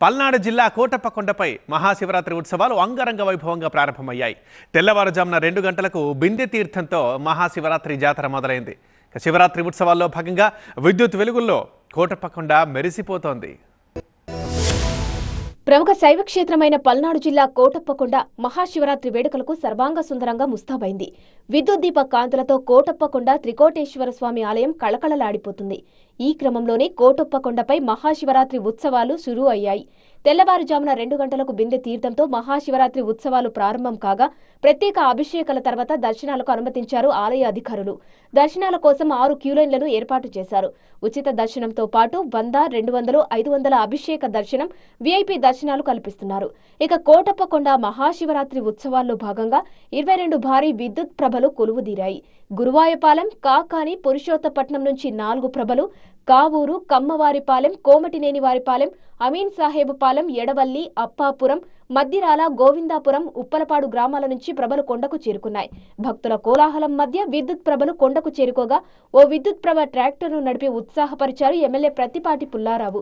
పల్నాడు జిల్లా కోటప్పకొండపై మహాశివరాత్రి ఉత్సవాలు అంగరంగ వైభవంగా ప్రారంభమయ్యాయి. తెల్లవారుజామున 2 గంటలకు బిందె తీర్థంతో మహాశివరాత్రి జాతర మొదలైంది. శివరాత్రి ఉత్సవాల్లో భాగంగా విద్యుత్ వెలుగుల్లో కోటప్పకొండ మెరిసిపోతోంది. ప్రముఖ శైవ క్షేత్రమైన పల్నాడు జిల్లా కోటప్పకొండ మహాశివరాత్రి వేడుకలకు సర్వాంగ సుందరంగా ముస్తాబైంది. విద్యుత్ దీప కాంతులతో కోటప్పకొండ త్రికోటేశ్వర స్వామి ఆలయం కళకళలాడిపోతుంది. ఈ క్రమంలోనే కోటప్పకొండపై మహాశివరాత్రి ఉత్సవాలు షురూ అయ్యాయి. తెల్లవారుజామున 2 గంటలకు బిందె తీర్థంతో మహాశివరాత్రి ఉత్సవాలు ప్రారంభం కాగా ప్రత్యేక అభిషేకాల తర్వాత దర్శనాలకు అనుమతించారు ఆలయ అధికారులు. దర్శనాల కోసం 6 క్యూలైన్లను ఏర్పాటు చేశారు. ఉచిత దర్శనంతో పాటు 100, 200, 500 అభిషేక దర్శనం, వీఐపీ దర్శనాలు కల్పిస్తున్నారు. ఇక కోటప్పకొండ మహాశివరాత్రి ఉత్సవాల్లో భాగంగా 22 భారీ విద్యుత్ ప్రభలు కొలువుదీరాయి. గురువాయపాలెం, కాకాని, పురుషోత్తపట్నం నుంచి 4 ప్రభలు, కావూరు, కమ్మవారిపాలెం, కోమటినేనివారిపాలెం, అమీన్ సాహేబ్ పాలెం, ఎడవల్లి, అప్పాపురం, మద్దిరాల, గోవిందాపురం, ఉప్పలపాడు గ్రామాల నుంచి ప్రభలు కొండకు చేరుకున్నాయి. భక్తుల కోలాహలం మధ్య విద్యుత్ ప్రభలు కొండకు చేరుకోగా ఓ విద్యుత్ ప్రభ ట్రాక్టర్ను నడిపి ఉత్సాహపరిచారు ఎమ్మెల్యే ప్రత్తిపాటి పుల్లారావు.